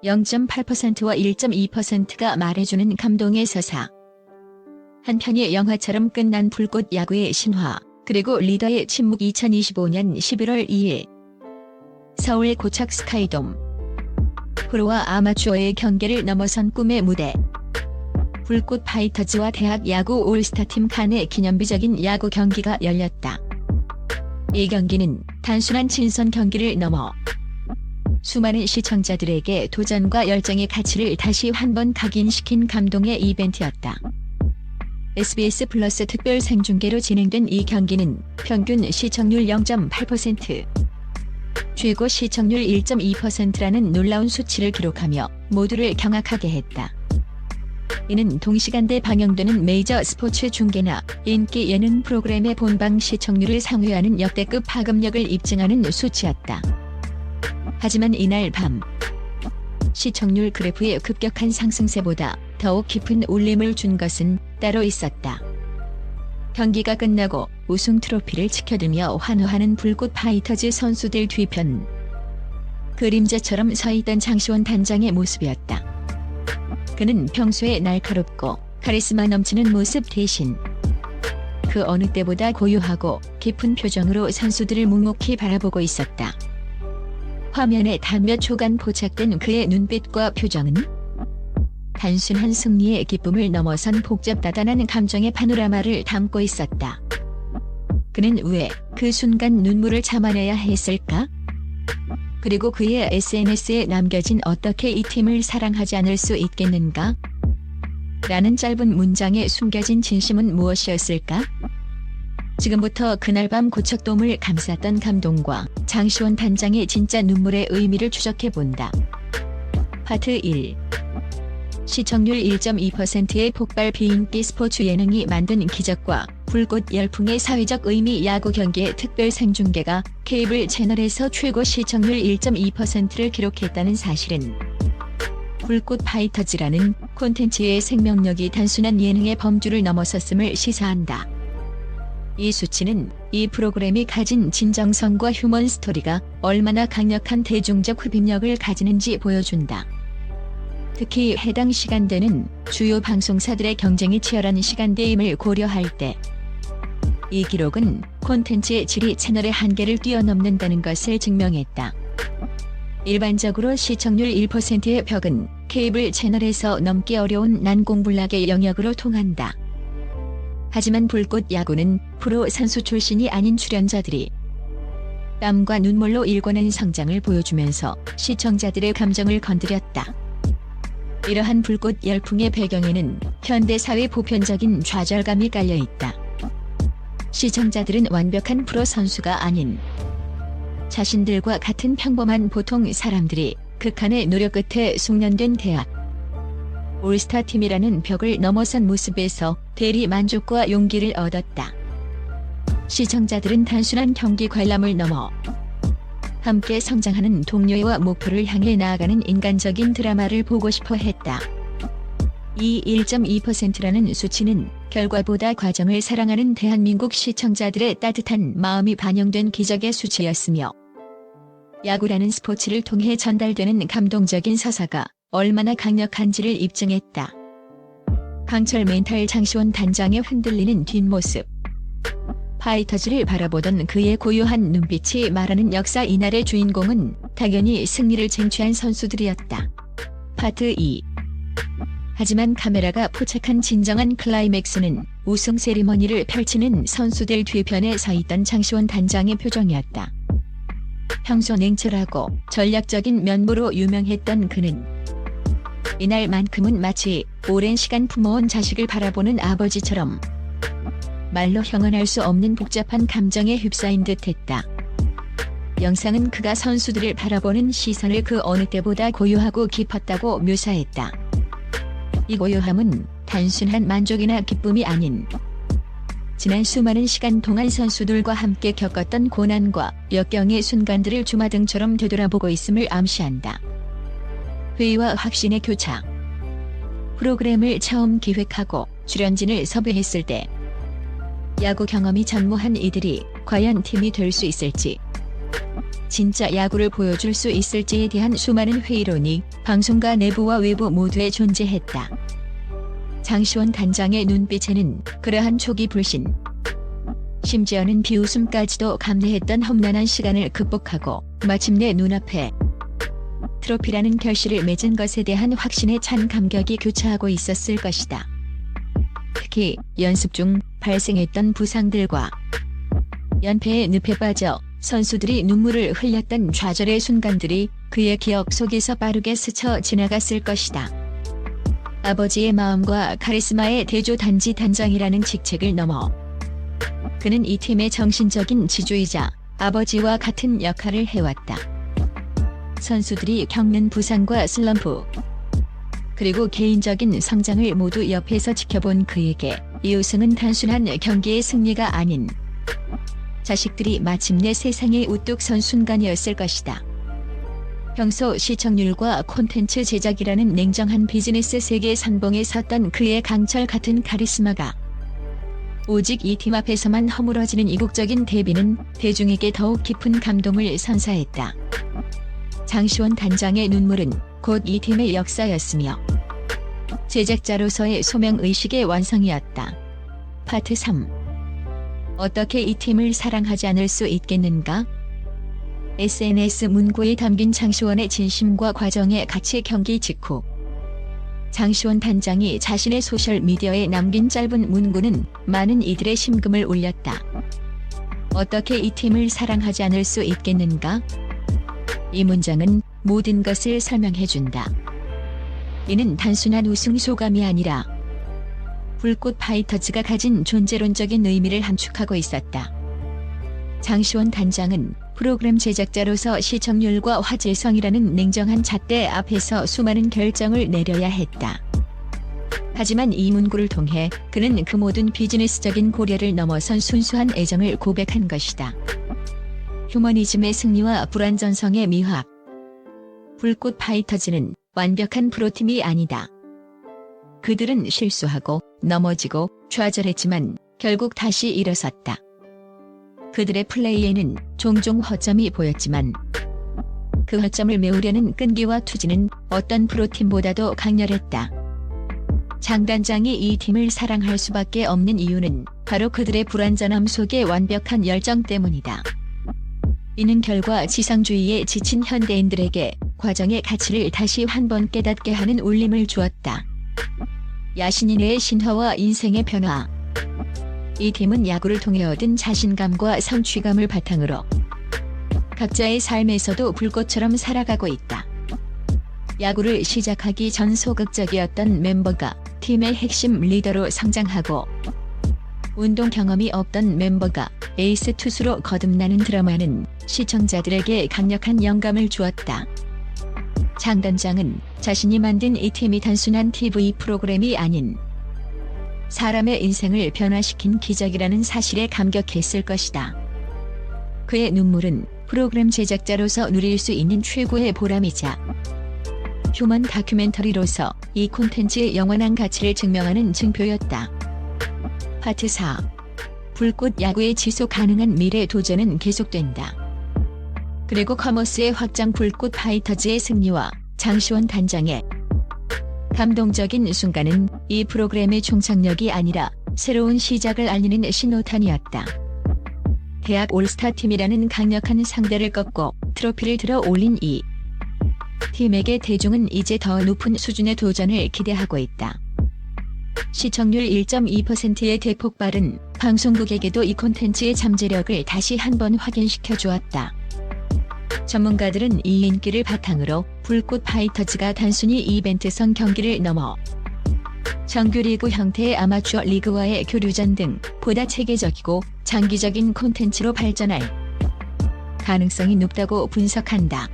0.8%와 1.2%가 말해주는 감동의 서사. 한 편의 영화처럼 끝난 불꽃 야구의 신화, 그리고 리더의 침묵. 2025년 11월 2일 서울 고척 스카이돔. 프로와 아마추어의 경계를 넘어선 꿈의 무대. 불꽃 파이터즈와 대학 야구 올스타팀 간의 기념비적인 야구 경기가 열렸다. 이 경기는 단순한 친선 경기를 넘어 수많은 시청자들에게 도전과 열정의 가치를 다시 한 번 각인시킨 감동의 이벤트였다. SBS 플러스 특별 생중계로 진행된 이 경기는 평균 시청률 0.8%, 최고 시청률 1.2%라는 놀라운 수치를 기록하며 모두를 경악하게 했다. 이는 동시간대 방영되는 메이저 스포츠 중계나 인기 예능 프로그램의 본방 시청률을 상회하는 역대급 파급력을 입증하는 수치였다. 하지만 이날 밤 시청률 그래프의 급격한 상승세보다 더욱 깊은 울림을 준 것은 따로 있었다. 경기가 끝나고 우승 트로피를 치켜들며 환호하는 불꽃 파이터즈 선수들 뒤편. 그림자처럼 서있던 장시원 단장의 모습이었다. 그는 평소에 날카롭고 카리스마 넘치는 모습 대신 그 어느 때보다 고요하고 깊은 표정으로 선수들을 묵묵히 바라보고 있었다. 화면에 단 몇 초간 포착된 그의 눈빛과 표정은 단순한 승리의 기쁨을 넘어선 복잡다단한 감정의 파노라마를 담고 있었다. 그는 왜 그 순간 눈물을 참아내야 했을까? 그리고 그의 SNS에 남겨진 "어떻게 이 팀을 사랑하지 않을 수 있겠는가? 라는 짧은 문장에 숨겨진 진심은 무엇이었을까? 지금부터 그날 밤 고척돔을 감쌌던 감동과 장시원 단장의 진짜 눈물의 의미를 추적해본다. 파트 1. 시청률 1.2%의 폭발 비인기 스포츠 예능이 만든 기적과 불꽃 열풍의 사회적 의미. 야구 경기의 특별 생중계가 케이블 채널에서 최고 시청률 1.2%를 기록했다는 사실은 불꽃 파이터즈라는 콘텐츠의 생명력이 단순한 예능의 범주를 넘어섰음을 시사한다. 이 수치는 이 프로그램이 가진 진정성과 휴먼 스토리가 얼마나 강력한 대중적 흡입력을 가지는지 보여준다. 특히 해당 시간대는 주요 방송사들의 경쟁이 치열한 시간대임을 고려할 때 이 기록은 콘텐츠의 질이 채널의 한계를 뛰어넘는다는 것을 증명했다. 일반적으로 시청률 1%의 벽은 케이블 채널에서 넘기 어려운 난공불락의 영역으로 통한다. 하지만 불꽃 야구는 프로 선수 출신이 아닌 출연자들이 땀과 눈물로 일궈낸 성장을 보여주면서 시청자들의 감정을 건드렸다. 이러한 불꽃 열풍의 배경에는 현대사회 보편적인 좌절감이 깔려있다. 시청자들은 완벽한 프로 선수가 아닌 자신들과 같은 평범한 보통 사람들이 극한의 노력 끝에 숙련된 대학 올스타팀이라는 벽을 넘어선 모습에서 대리 만족과 용기를 얻었다. 시청자들은 단순한 경기 관람을 넘어 함께 성장하는 동료와 목표를 향해 나아가는 인간적인 드라마를 보고 싶어 했다. 이 1.2%라는 수치는 결과보다 과정을 사랑하는 대한민국 시청자들의 따뜻한 마음이 반영된 기적의 수치였으며 야구라는 스포츠를 통해 전달되는 감동적인 서사가 얼마나 강력한지를 입증했다. 강철 멘탈 장시원 단장의 흔들리는 뒷모습. 파이터즈를 바라보던 그의 고요한 눈빛이 말하는 역사. 이날의 주인공은 당연히 승리를 쟁취한 선수들이었다. 파트 2. 하지만 카메라가 포착한 진정한 클라이맥스는 우승 세리머니를 펼치는 선수들 뒤편에 서 있던 장시원 단장의 표정이었다. 평소 냉철하고 전략적인 면모로 유명했던 그는 이날만큼은 마치 오랜 시간 품어온 자식을 바라보는 아버지처럼 말로 형언할 수 없는 복잡한 감정에 휩싸인 듯했다. 영상은 그가 선수들을 바라보는 시선을 그 어느 때보다 고요하고 깊었다고 묘사했다. 이 고요함은 단순한 만족이나 기쁨이 아닌 지난 수많은 시간 동안 선수들과 함께 겪었던 고난과 역경의 순간들을 주마등처럼 되돌아보고 있음을 암시한다. 회의와 확신의 교차. 프로그램을 처음 기획하고 출연진을 섭외했을 때 야구 경험이 전무한 이들이 과연 팀이 될 수 있을지 진짜 야구를 보여줄 수 있을지에 대한 수많은 회의론이 방송가 내부와 외부 모두에 존재했다. 장시원 단장의 눈빛에는 그러한 초기 불신, 심지어는 비웃음까지도 감내했던 험난한 시간을 극복하고 마침내 눈앞에 트로피라는 결실을 맺은 것에 대한 확신에 찬 감격이 교차하고 있었을 것이다. 특히 연습 중 발생했던 부상들과 연패의 늪에 빠져 선수들이 눈물을 흘렸던 좌절의 순간들이 그의 기억 속에서 빠르게 스쳐 지나갔을 것이다. 아버지의 마음과 카리스마의 대조 단지 단장이라는 직책을 넘어 그는 이 팀의 정신적인 지주이자 아버지와 같은 역할을 해왔다. 선수들이 겪는 부상과 슬럼프, 그리고 개인적인 성장을 모두 옆에서 지켜본 그에게 이 우승은 단순한 경기의 승리가 아닌 자식들이 마침내 세상에 우뚝 선 순간이었을 것이다. 평소 시청률과 콘텐츠 제작이라는 냉정한 비즈니스 세계 선봉에 섰던 그의 강철 같은 카리스마가 오직 이 팀 앞에서만 허물어지는 이국적인 데뷔는 대중에게 더욱 깊은 감동을 선사했다. 장시원 단장의 눈물은 곧 이 팀의 역사였으며 제작자로서의 소명의식의 완성이었다. 파트 3. 어떻게 이 팀을 사랑하지 않을 수 있겠는가? SNS 문구에 담긴 장시원의 진심과 과정의 가치. 경기 직후 장시원 단장이 자신의 소셜미디어에 남긴 짧은 문구는 많은 이들의 심금을 울렸다. 어떻게 이 팀을 사랑하지 않을 수 있겠는가? 이 문장은 모든 것을 설명해준다. 이는 단순한 우승 소감이 아니라 불꽃 파이터즈가 가진 존재론적인 의미를 함축하고 있었다. 장시원 단장은 프로그램 제작자로서 시청률과 화제성이라는 냉정한 잣대 앞에서 수많은 결정을 내려야 했다. 하지만 이 문구를 통해 그는 그 모든 비즈니스적인 고려를 넘어선 순수한 애정을 고백한 것이다. 휴머니즘의 승리와 불완전성의 미합. 불꽃 파이터즈는 완벽한 프로팀이 아니다. 그들은 실수하고 넘어지고 좌절했지만 결국 다시 일어섰다. 그들의 플레이에는 종종 허점이 보였지만 그 허점을 메우려는 끈기와 투지는 어떤 프로팀보다도 강렬했다. 장 단장이 이 팀을 사랑할 수밖에 없는 이유는 바로 그들의 불완전함 속의 완벽한 열정 때문이다. 이는 결과 지상주의에 지친 현대인들에게 과정의 가치를 다시 한 번 깨닫게 하는 울림을 주었다. 야신인의 신화와 인생의 변화. 이 팀은 야구를 통해 얻은 자신감과 성취감을 바탕으로 각자의 삶에서도 불꽃처럼 살아가고 있다. 야구를 시작하기 전 소극적이었던 멤버가 팀의 핵심 리더로 성장하고 운동 경험이 없던 멤버가 에이스 투수로 거듭나는 드라마는 시청자들에게 강력한 영감을 주었다. 장 단장은 자신이 만든 이 팀이 단순한 TV 프로그램이 아닌 사람의 인생을 변화시킨 기적이라는 사실에 감격했을 것이다. 그의 눈물은 프로그램 제작자로서 누릴 수 있는 최고의 보람이자 휴먼 다큐멘터리로서 이 콘텐츠의 영원한 가치를 증명하는 증표였다. 파트 4. 불꽃 야구의 지속 가능한 미래 도전은 계속된다. 그리고 커머스의 확장. 불꽃 파이터즈의 승리와 장시원 단장의 감동적인 순간은 이 프로그램의 종착역이 아니라 새로운 시작을 알리는 신호탄이었다. 대학 올스타팀이라는 강력한 상대를 꺾고 트로피를 들어 올린 이 팀에게 대중은 이제 더 높은 수준의 도전을 기대하고 있다. 시청률 1.2%의 대폭발은 방송국에게도 이 콘텐츠의 잠재력을 다시 한번 확인시켜 주었다. 전문가들은 이 인기를 바탕으로 불꽃 파이터즈가 단순히 이벤트성 경기를 넘어 정규리그 형태의 아마추어 리그와의 교류전 등 보다 체계적이고 장기적인 콘텐츠로 발전할 가능성이 높다고 분석한다.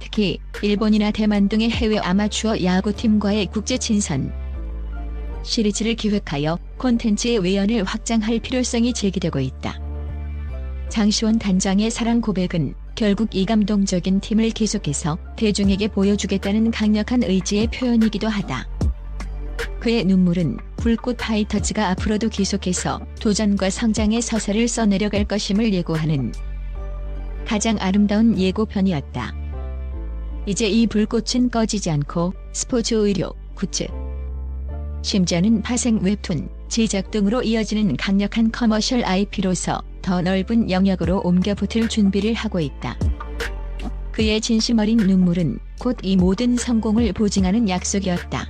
특히 일본이나 대만 등의 해외 아마추어 야구팀과의 국제 친선 시리즈를 기획하여 콘텐츠의 외연을 확장할 필요성이 제기되고 있다. 장시원 단장의 사랑 고백은 결국 이 감동적인 팀을 계속해서 대중에게 보여주겠다는 강력한 의지의 표현이기도 하다. 그의 눈물은 불꽃 파이터즈가 앞으로도 계속해서 도전과 성장의 서사를 써내려갈 것임을 예고하는 가장 아름다운 예고편이었다. 이제 이 불꽃은 꺼지지 않고 스포츠 의류, 굿즈, 심지어는 파생 웹툰, 제작 등으로 이어지는 강력한 커머셜 IP로서 더 넓은 영역으로 옮겨 붙을 준비를 하고 있다. 그의 진심 어린 눈물은 곧 이 모든 성공을 보증하는 약속이었다.